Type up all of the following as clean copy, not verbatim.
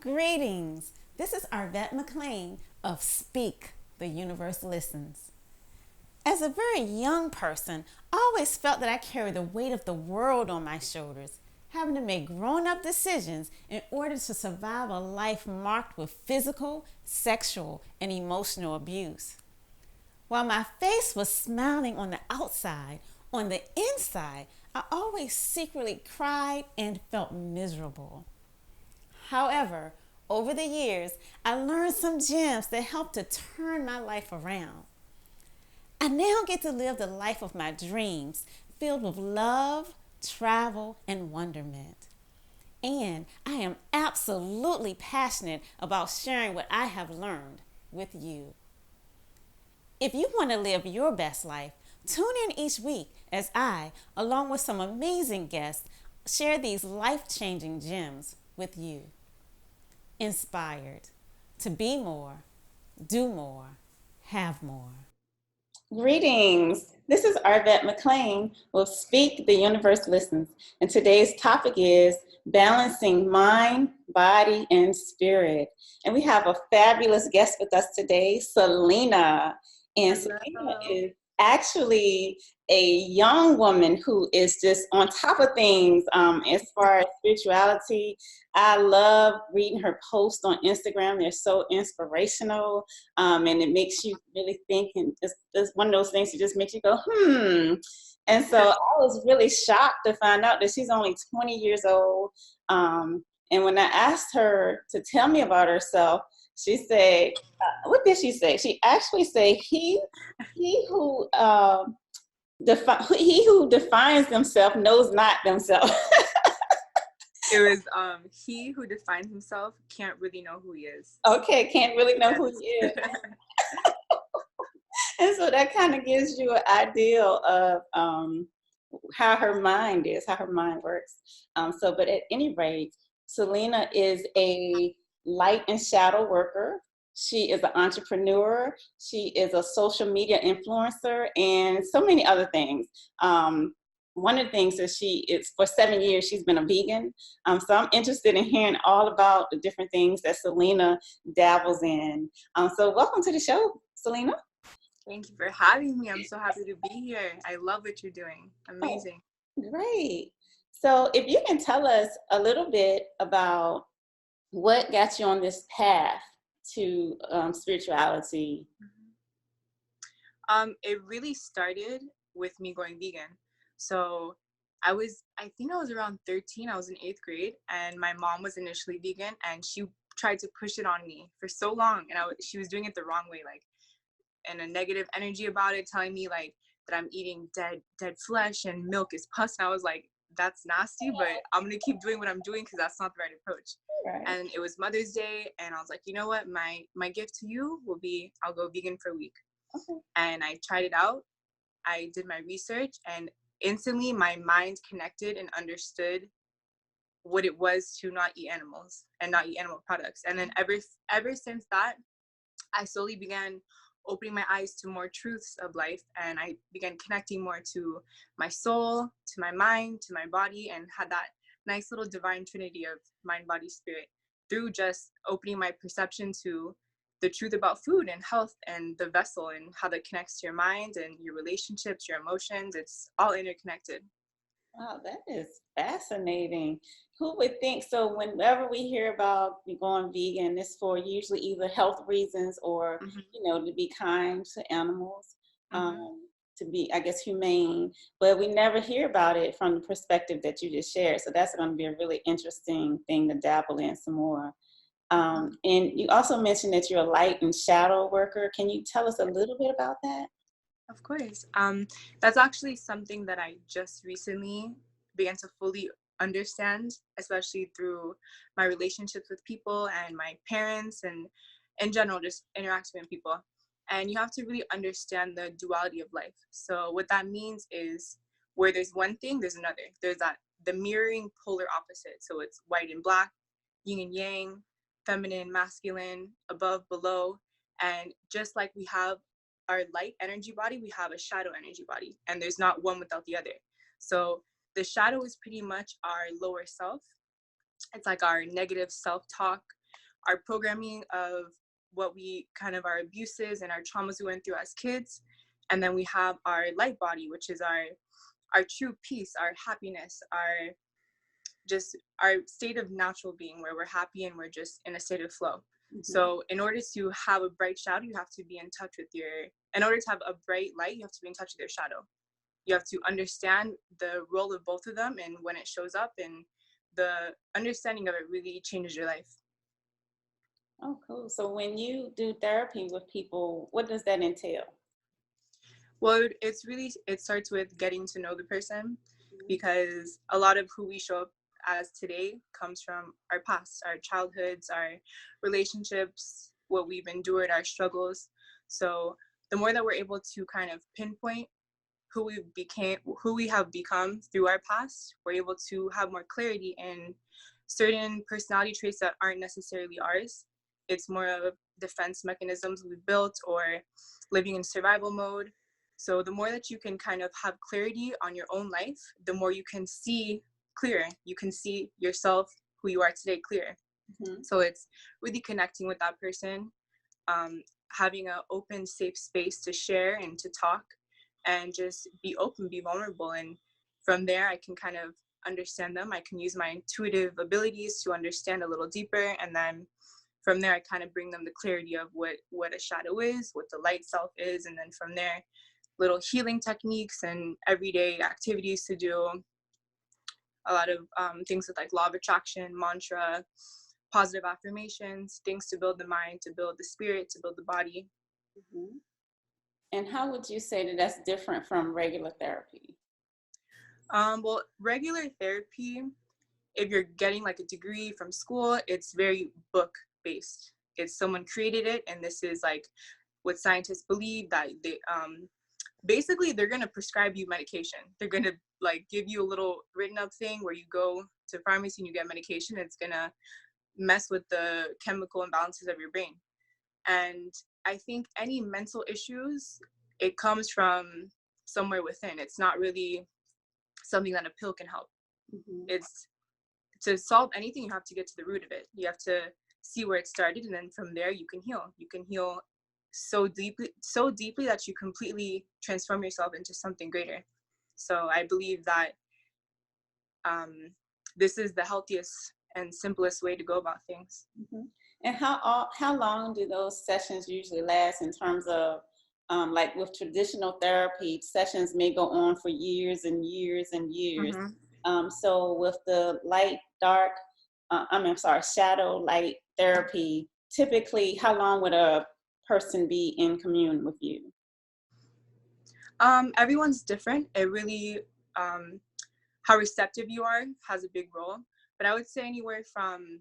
Greetings. This is Arvette McLean of Speak, The Universe Listens. As a very young person, I always felt that I carried the weight of the world on my shoulders, having to make grown-up decisions in order to survive a life marked with physical, sexual, and emotional abuse. While my face was smiling on the outside, on the inside, I always secretly cried and felt miserable. However, over the years, I learned some gems that helped to turn my life around. I now get to live the life of my dreams, filled with love, travel, and wonderment. And I am absolutely passionate about sharing what I have learned with you. If you want to live your best life, tune in each week as I, along with some amazing guests, share these life-changing gems with you. Inspired to be more, do more, have more. Greetings. This is Arvette McLean with Speak, the Universe Listens. And today's topic is balancing mind, body, and spirit. And we have a fabulous guest with us today, Selena. And Hello. Selena is actually a young woman who is just on top of things as far as spirituality. I love reading her posts on Instagram. They're so inspirational, and it makes you really think. And it's one of those things that just makes you go, hmm. And so I was really shocked to find out that she's only 20 years old. And when I asked her to tell me about herself, she said, what did she say? She actually said, he who he who defines himself knows not themselves. It was he who defines himself can't really know who he is. Okay, can't really know who he is. And so that kind of gives you an idea of how her mind is, how her mind works. But at any rate, Selena is a light and shadow worker. She is an entrepreneur. She is a social media influencer and so many other things. One of the things that she is, for 7 years, she's been a vegan. So I'm interested in hearing all about the different things that Selena dabbles in. So welcome to the show, Selena. Thank you for having me. I'm so happy to be here. I love what you're doing. Amazing. Oh, great. So if you can tell us a little bit about what got you on this path to spirituality. It really started with me going vegan. So I think I was around 13. I was in 8th grade, and my mom was initially vegan, and she tried to push it on me for so long, and she was doing it the wrong way, like, and a negative energy about it, telling me like that I'm eating dead flesh and milk is pus. And I was like, that's nasty, but I'm gonna keep doing what I'm doing because that's not the right approach. Right. And it was Mother's Day, and I was like, you know what, my gift to you will be I'll go vegan for a week. Okay. And I tried it out. I did my research, and instantly my mind connected and understood what it was to not eat animals and not eat animal products. And then ever since that, I slowly began opening my eyes to more truths of life, and I began connecting more to my soul, to my mind, to my body, and had that nice little divine trinity of mind, body, spirit through just opening my perception to the truth about food and health and the vessel and how that connects to your mind and your relationships, your emotions. It's all interconnected. Wow, that is fascinating. Who would think? So whenever we hear about going vegan, it's for usually either health reasons or, to be kind to animals, to be, I guess, humane. But we never hear about it from the perspective that you just shared. So that's going to be a really interesting thing to dabble in some more. And you also mentioned that you're a light and shadow worker. Can you tell us a little bit about that? Of course. That's actually something that I just recently began to fully understand, especially through my relationships with people and my parents and in general, just interacting with people. And you have to really understand the duality of life. So what that means is where there's one thing, there's another. There's the mirroring polar opposite. So it's white and black, yin and yang, feminine, masculine, above, below. And just like we have our light energy body, we have a shadow energy body, and there's not one without the other. So the shadow is pretty much our lower self. It's like our negative self-talk, our programming of what we kind of our abuses and our traumas we went through as kids. And then we have our light body, which is our true peace, our happiness, our just our state of natural being, where we're happy and we're just in a state of flow. So in order to have a bright shadow, you have to be in touch with in order to have a bright light, you have to be in touch with your shadow. You have to understand the role of both of them and when it shows up, and the understanding of it really changes your life. Oh, cool. So when you do therapy with people, what does that entail? Well, it starts with getting to know the person, because a lot of who we show up as today comes from our past, our childhoods, our relationships, what we've endured, our struggles. So the more that we're able to kind of pinpoint who we have become through our past, we're able to have more clarity in certain personality traits that aren't necessarily ours. It's more of defense mechanisms we've built, or living in survival mode. So the more that you can kind of have clarity on your own life, the more you can see clearer. You can see yourself, who you are today, clearer. So it's really connecting with that person, having an open, safe space to share and to talk, and just be open, be vulnerable. And from there, I can kind of understand them. I can use my intuitive abilities to understand a little deeper. And then from there, I kind of bring them the clarity of what a shadow is, what the light self is. And then from there, little healing techniques and everyday activities to do. A lot of things with like law of attraction, mantra, positive affirmations, things to build the mind, to build the spirit, to build the body. And how would you say that that's different from regular therapy? Well, regular therapy, if you're getting like a degree from school, it's very book based. It's someone created it, and this is like what scientists believe, that they basically they're going to prescribe you medication. They're going to like give you a little written up thing where you go to pharmacy and you get medication. It's going to mess with the chemical imbalances of your brain. And I think any mental issues, it comes from somewhere within. It's not really something that a pill can help. It's to solve anything, you have to get to the root of it. You have to see where it started, and then from there you can heal. You can heal so deeply that you completely transform yourself into something greater. So I believe that this is the healthiest and simplest way to go about things. And how long do those sessions usually last, in terms of like with traditional therapy, sessions may go on for years and years and years. So with the shadow light therapy, typically how long would a person be in commune with you? Everyone's different. It really, how receptive you are has a big role. But I would say anywhere from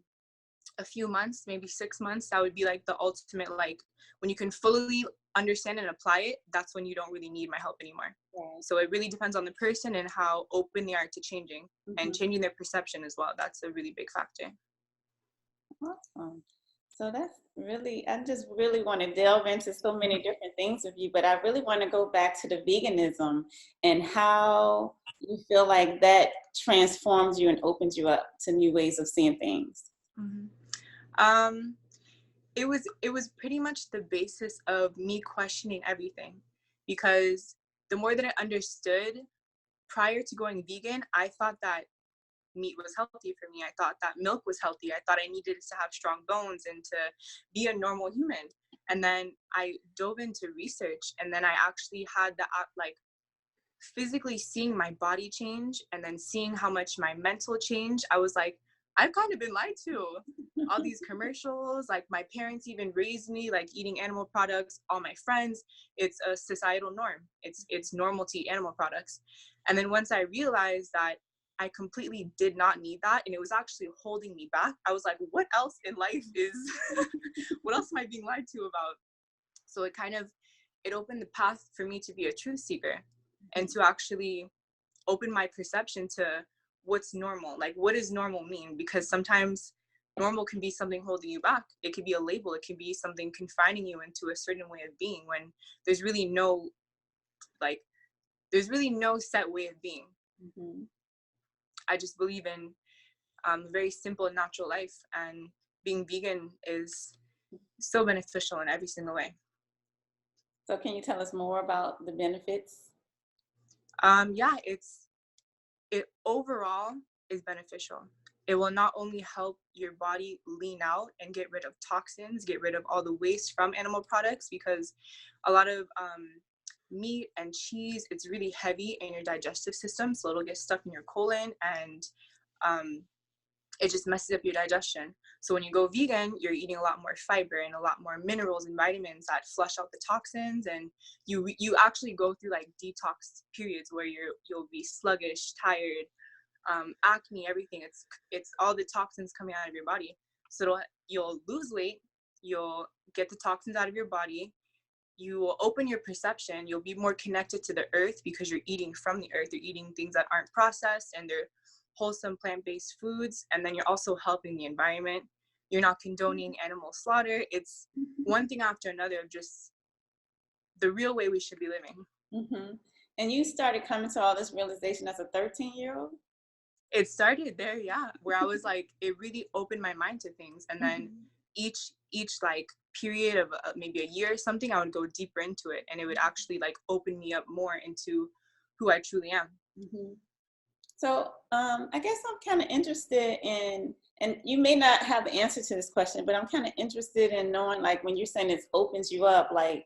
a few months, maybe 6 months, that would be like the ultimate, like when you can fully understand and apply it, that's when you don't really need my help anymore. So it really depends on the person and how open they are to changing and changing their perception as well. That's a really big factor. Awesome. So that's really, I just really want to delve into so many different things with you, but I really want to go back to the veganism and how you feel like that transforms you and opens you up to new ways of seeing things. It was pretty much the basis of me questioning everything, because the more that I understood, prior to going vegan, I thought that meat was healthy for me. I thought that milk was healthy. I thought I needed to have strong bones and to be a normal human. And then I dove into research, and then I actually had the like physically seeing my body change, and then seeing how much my mental change. I was like, I've kind of been lied to. All these commercials, like my parents even raised me like eating animal products. All my friends, it's a societal norm. It's normal to eat animal products. And then once I realized that I completely did not need that, and it was actually holding me back, I was like, what else in life is, what else am I being lied to about? So it opened the path for me to be a truth seeker, and to actually open my perception to what's normal. Like, what does normal mean? Because sometimes normal can be something holding you back. It could be a label. It could be something confining you into a certain way of being, when there's really no set way of being. I just believe in a very simple and natural life, and being vegan is so beneficial in every single way. So can you tell us more about the benefits? Yeah, it overall is beneficial. It will not only help your body lean out and get rid of toxins, get rid of all the waste from animal products, because a lot of meat and cheese, it's really heavy in your digestive system, so it'll get stuck in your colon, and um, it just messes up your digestion. So when you go vegan, you're eating a lot more fiber and a lot more minerals and vitamins that flush out the toxins, and you actually go through like detox periods where you'll be sluggish, tired, acne, everything. It's all the toxins coming out of your body. So you'll lose weight, you'll get the toxins out of your body, you will open your perception, you'll be more connected to the earth because you're eating from the earth, you're eating things that aren't processed and they're wholesome plant-based foods, and then you're also helping the environment. You're not condoning animal slaughter. It's one thing after another of just the real way we should be living. Mm-hmm. And you started coming to all this realization as a 13-year-old? It started there, yeah, where I was like, it really opened my mind to things, and then each like period of maybe a year or something, I would go deeper into it, and it would actually like open me up more into who I truly am. Mm-hmm. So I guess I'm kind of interested in, and you may not have the answer to this question, but I'm kind of interested in knowing, like, when you're saying it opens you up, like,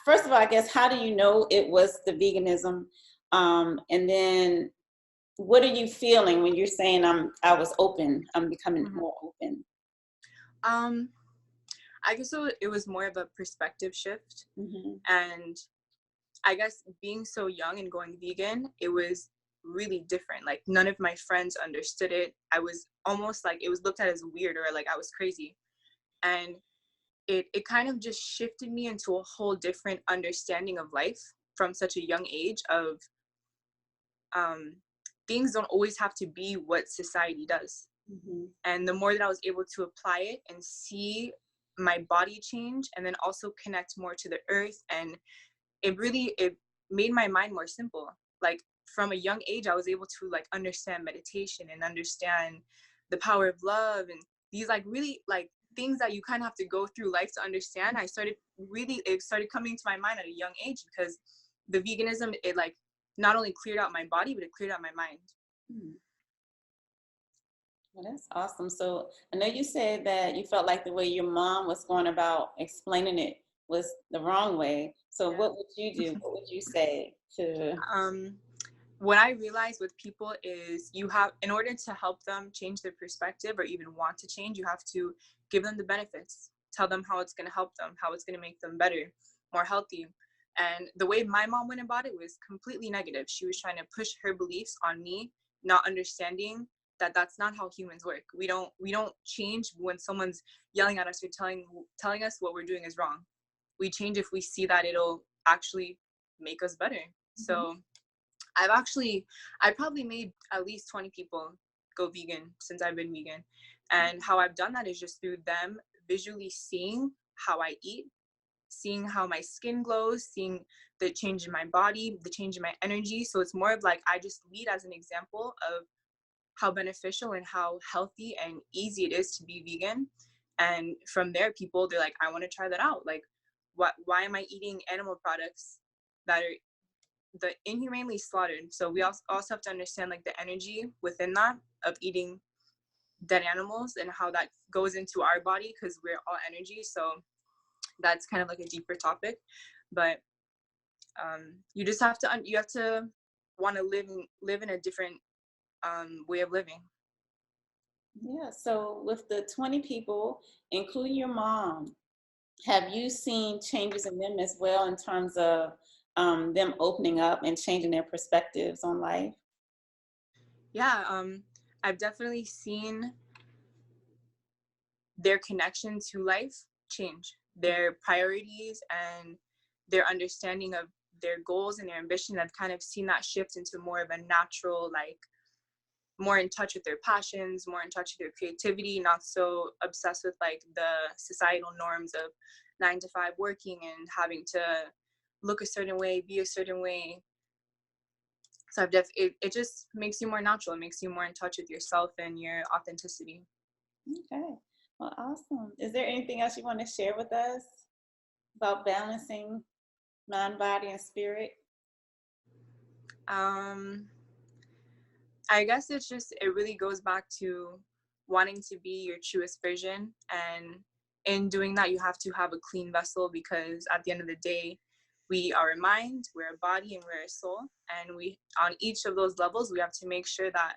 first of all, I guess, how do you know it was the veganism? And then what are you feeling when you're saying I was open, I'm becoming more open? I guess it was more of a perspective shift. Mm-hmm. And I guess being so young and going vegan, it was really different. Like none of my friends understood it. I was almost like, it was looked at as weird or like I was crazy. And it kind of just shifted me into a whole different understanding of life from such a young age of things don't always have to be what society does. Mm-hmm. And the more that I was able to apply it and see my body change, and then also connect more to the earth, and it made my mind more simple. Like from a young age, I was able to like understand meditation and understand the power of love, and these like really like things that you kind of have to go through life to understand. It started coming to my mind at a young age, because the veganism, it like not only cleared out my body, but it cleared out my mind. Mm-hmm. Well, that's awesome. So I know you said that you felt like the way your mom was going about explaining it was the wrong way. So what would you do? What would you say to? What I realize with people is in order to help them change their perspective or even want to change, you have to give them the benefits, tell them how it's going to help them, how it's going to make them better, more healthy. And the way my mom went about it was completely negative. She was trying to push her beliefs on me, not understanding that that's not how humans work. We don't change when someone's yelling at us or telling us what we're doing is wrong. We change if we see that it'll actually make us better. Mm-hmm. So I probably made at least 20 people go vegan since I've been vegan. And how I've done that is just through them visually seeing how I eat, seeing how my skin glows, seeing the change in my body, the change in my energy. So it's more of like, I just lead as an example of how beneficial and how healthy and easy it is to be vegan. And from there, people, they're like, I want to try that out. Like, why am I eating animal products that are the inhumanely slaughtered? So we also have to understand like the energy within that of eating dead animals and how that goes into our body, because we're all energy. So that's kind of like a deeper topic, but you just have to want to live in a different way of living. Yeah. So with the 20 people, including your mom, have you seen changes in them as well in terms of them opening up and changing their perspectives on life? Yeah, I've definitely seen their connection to life change, their priorities and their understanding of their goals and their ambition. I've kind of seen that shift into more of a natural, like more in touch with their passions, more in touch with their creativity, not so obsessed with like the societal norms of 9 to 5 working and having to look a certain way, be a certain way. So it just makes you more natural. It makes you more in touch with yourself and your authenticity. Okay. Well, awesome. Is there anything else you want to share with us about balancing mind, body, and spirit? Um, I guess it really goes back to wanting to be your truest version. And in doing that, you have to have a clean vessel, because at the end of the day, we are a mind, we're a body, and we're a soul. And on each of those levels, we have to make sure that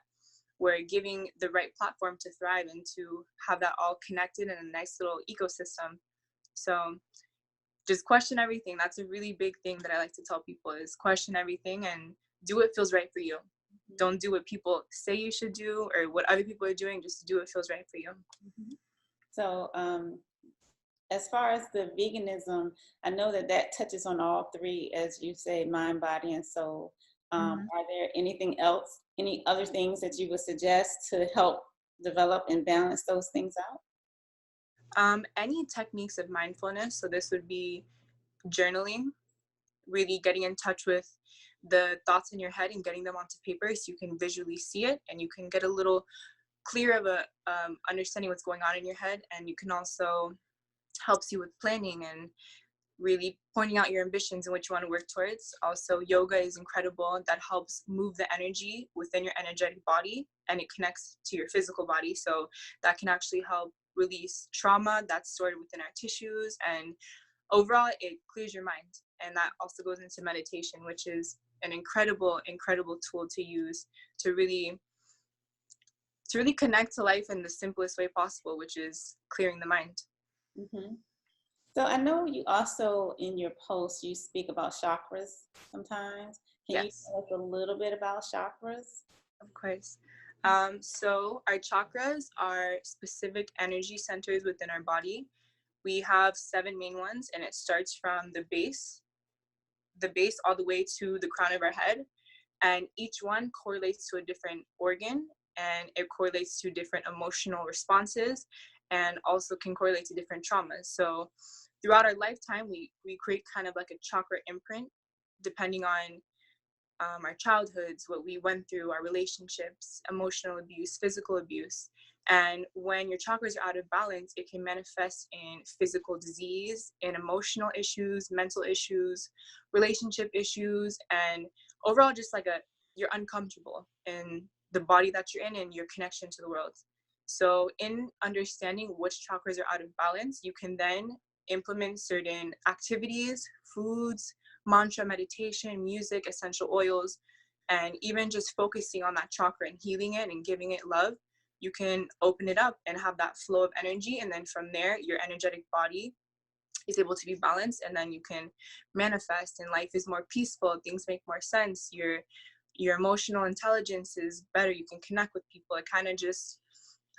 we're giving the right platform to thrive and to have that all connected in a nice little ecosystem. So just question everything. That's a really big thing that I like to tell people, is question everything and do what feels right for you. Don't do what people say you should do or what other people are doing. Just do what feels right for you. So, as far as the veganism, I know that that touches on all three, as you say, mind, body, and soul. Are there anything else, any other things that you would suggest to help develop and balance those things out? Any techniques of mindfulness. So this would be journaling, really getting in touch with the thoughts in your head and getting them onto paper so you can visually see it and you can get a little clear of a understanding what's going on in your head. And you can also helps you with planning and really pointing out your ambitions and what you want to work towards. Also, yoga is incredible. That helps move the energy within your energetic body and it connects to your physical body. So that can actually help release trauma that's stored within our tissues. And overall, it clears your mind. And that also goes into meditation, which is an incredible, incredible tool to use to really connect to life in the simplest way possible, which is clearing the mind. Mm-hmm. So I know you also, in your posts, you speak about chakras sometimes. Can you Yes. tell us a little bit about chakras? Of course. So our chakras are specific energy centers within our body. We have 7 main ones, and it starts from the base all the way to the crown of our head. And each one correlates to a different organ, and it correlates to different emotional responses, and also can correlate to different traumas. So throughout our lifetime, we create kind of like a chakra imprint, depending on our childhoods, what we went through, our relationships, emotional abuse, physical abuse. And when your chakras are out of balance, it can manifest in physical disease, in emotional issues, mental issues, relationship issues, and overall just like you're uncomfortable in the body that you're in and your connection to the world. So in understanding which chakras are out of balance, you can then implement certain activities, foods, mantra, meditation, music, essential oils, and even just focusing on that chakra and healing it and giving it love, you can open it up and have that flow of energy. And then from there, your energetic body is able to be balanced, and then you can manifest, and life is more peaceful. Things make more sense. Your emotional intelligence is better. You can connect with people. It kind of just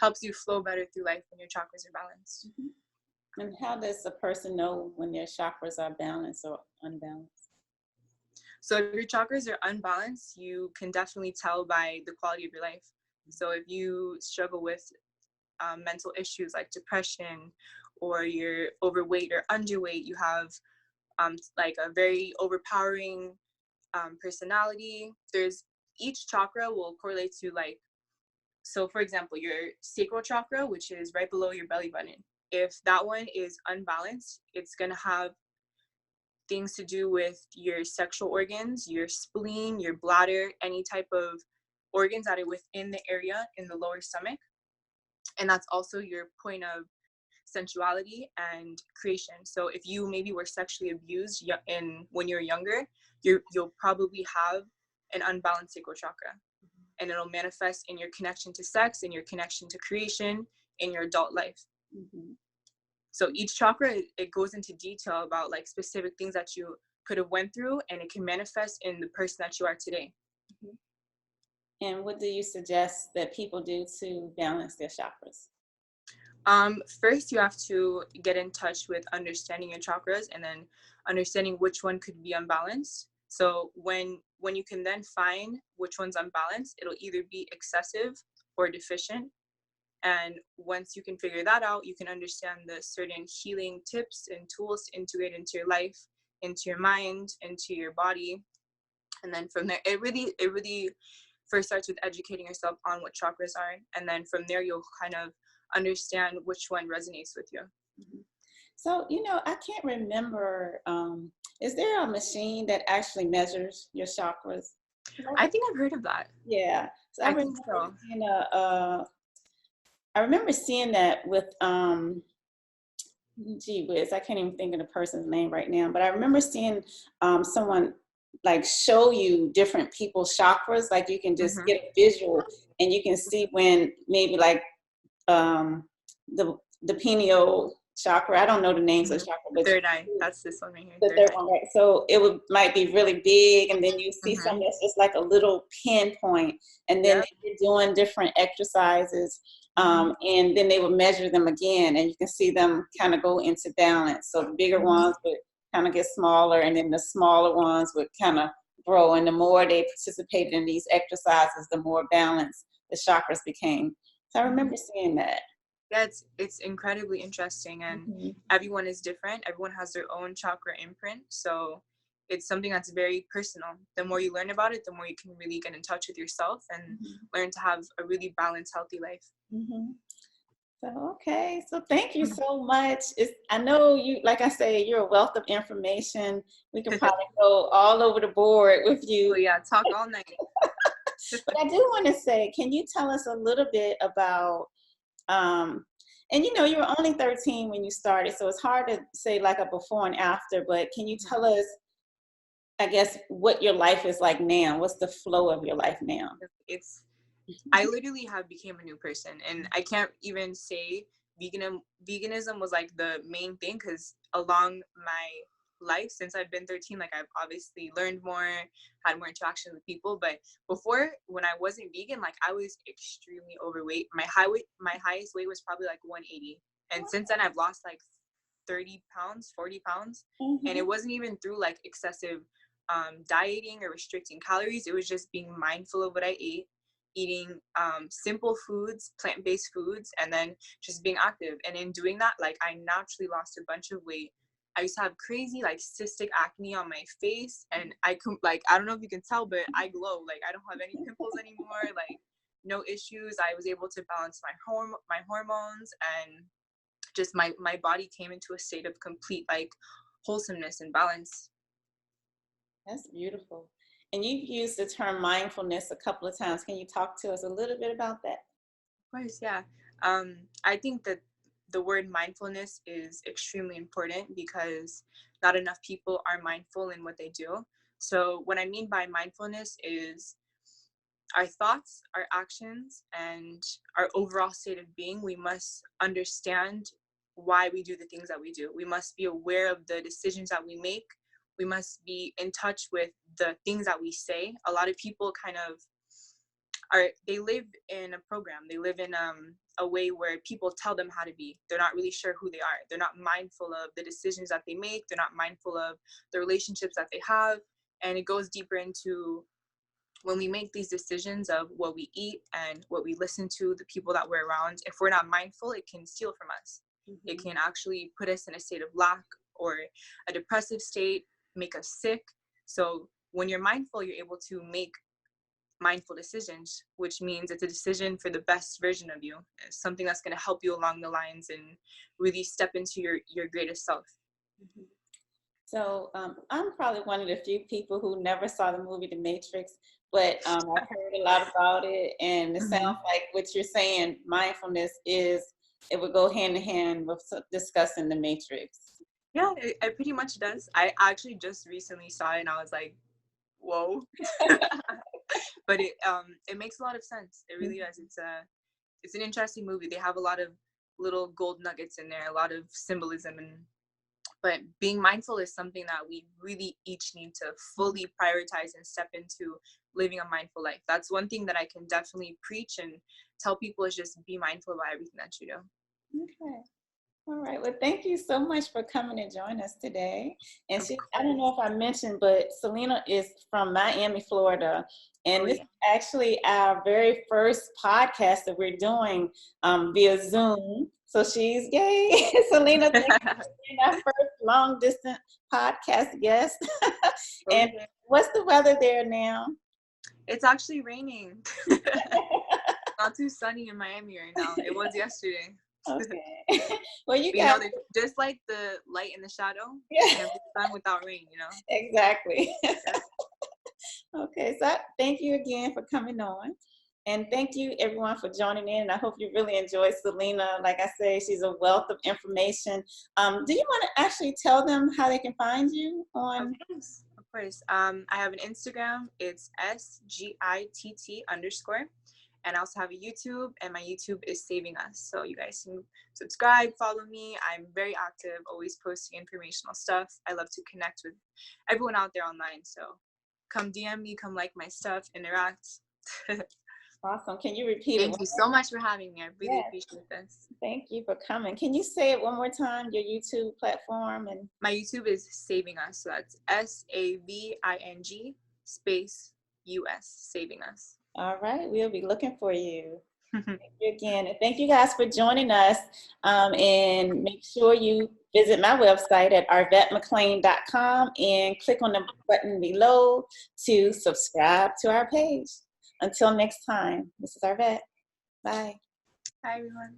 helps you flow better through life when your chakras are balanced. Mm-hmm. And how does a person know when their chakras are balanced or unbalanced? So if your chakras are unbalanced, you can definitely tell by the quality of your life. So if you struggle with mental issues like depression, or you're overweight or underweight, you have like a very overpowering personality. There's each chakra will correlate to like, so for example, your sacral chakra, which is right below your belly button. If that one is unbalanced, it's gonna have things to do with your sexual organs, your spleen, your bladder, any type of organs that are within the area in the lower stomach. And that's also your point of sensuality and creation. So if you maybe were sexually abused in when you're younger, you'll probably have an unbalanced sacral chakra, and it'll manifest in your connection to sex, in your connection to creation, in your adult life. Mm-hmm. So each chakra, it goes into detail about like specific things that you could have went through, and it can manifest in the person that you are today. Mm-hmm. And what do you suggest that people do to balance their chakras? First, you have to get in touch with understanding your chakras, and then understanding which one could be unbalanced. So when you can then find which one's unbalanced, it'll either be excessive or deficient. And once you can figure that out, you can understand the certain healing tips and tools to integrate into your life, into your mind, into your body. And then from there, it really first starts with educating yourself on what chakras are. And then from there, you'll kind of understand which one resonates with you. So, I can't remember, is there a machine that actually measures your chakras? I think I've heard of that. Yeah. So I think so. I remember seeing that with, gee whiz, I can't even think of the person's name right now, but I remember seeing someone like show you different people's chakras, like you can just get a visual and you can see when maybe like the pineal chakra, I don't know the names of chakra, but third eye, that's this one right here. the third one, right? So it might be really big, and then you see some that's just like a little pinpoint, and then they're doing different exercises, and then they would measure them again, and you can see them kind of go into balance. So the bigger ones would kind of get smaller, and then the smaller ones would kind of grow. And the more they participated in these exercises, the more balanced the chakras became. So I remember seeing that. Yeah, it's incredibly interesting, and everyone is different. Everyone has their own chakra imprint, so it's something that's very personal. The more you learn about it, the more you can really get in touch with yourself and learn to have a really balanced, healthy life. So, okay, so thank you so much. I know you, like I say, you're a wealth of information. We can probably go all over the board with you. Oh yeah, talk all night. But I do want to say, can you tell us a little bit about, and you were only 13 when you started, so it's hard to say like a before and after, but can you tell us, I guess, what your life is like now? What's the flow of your life now? I literally have became a new person, and I can't even say veganism was like the main thing, because along my life since I've been 13, like I've obviously learned more, had more interaction with people. But before, when I wasn't vegan, like I was extremely overweight. My highest weight was probably like 180, and since then I've lost like 30 pounds, 40 pounds, and it wasn't even through like excessive dieting or restricting calories. It was just being mindful of what I ate, eating simple foods, plant-based foods, and then just being active. And in doing that, like I naturally lost a bunch of weight. I used to have crazy like cystic acne on my face, and I don't know if you can tell, but I glow. Like I don't have any pimples anymore, like no issues. I was able to balance my hormones, and just my body came into a state of complete like wholesomeness and balance. That's beautiful. And you've used the term mindfulness a couple of times. Can you talk to us a little bit about that? Of course, yeah. I think that the word mindfulness is extremely important, because not enough people are mindful in what they do. So what I mean by mindfulness is our thoughts, our actions, and our overall state of being. We must understand why we do the things that we do. We must be aware of the decisions that we make. We must be in touch with the things that we say. A lot of people kind of they live in a program. They live in a way where people tell them how to be. They're not really sure who they are. They're not mindful of the decisions that they make. They're not mindful of the relationships that they have. And it goes deeper into when we make these decisions of what we eat and what we listen to, the people that we're around. If we're not mindful, it can steal from us. It can actually put us in a state of lack or a depressive state, make us sick. So when you're mindful, you're able to make mindful decisions, which means it's a decision for the best version of you. It's something that's going to help you along the lines and really step into your greatest self. So I'm probably one of the few people who never saw the movie The Matrix, but I've heard a lot about it, and it sounds like what you're saying, mindfulness it would go hand in hand with discussing The Matrix. Yeah, it pretty much does. I actually just recently saw it, and I was like, whoa. But it makes a lot of sense. It really does. It's an interesting movie. They have a lot of little gold nuggets in there, a lot of symbolism, but being mindful is something that we really each need to fully prioritize and step into living a mindful life. That's one thing that I can definitely preach and tell people, is just be mindful about everything that you do. Okay. All right. Well, thank you so much for coming and joining us today. And I don't know if I mentioned, but Selena is from Miami, Florida. And this is actually our very first podcast that we're doing via Zoom. So she's yay. Selena, thank you for being our first long distance podcast guest. And what's the weather there now? It's actually raining. not too sunny in Miami right now. It was yesterday. Okay. Well, you But, you know, guys. just like the light and the shadow, Yeah. you can't be sun without rain, you know? Exactly. Yeah. Okay, so thank you again for coming on. And thank you everyone for joining in. And I hope you really enjoyed Selena. Like I say, she's a wealth of information. Do you want to actually tell them how they can find you Of on? course, of course. I have an Instagram. It's SGITT_. And I also have a YouTube, and my YouTube is Saving Us. So you guys can subscribe, follow me. I'm very active, always posting informational stuff. I love to connect with everyone out there online. So come DM me, come like my stuff, interact. Awesome. Can you repeat it? Thank you so much for having me. I really Yes. appreciate this. Thank you for coming. Can you say it one more time, your YouTube platform? And My YouTube is Saving Us. So that's SAVING US, Saving Us. all right, we'll be looking for you. Thank you again. And thank you guys for joining us. And make sure you visit my website at arvettemclean.com and click on the button below to subscribe to our page. Until next time, this is Arvette. Bye. Hi, everyone.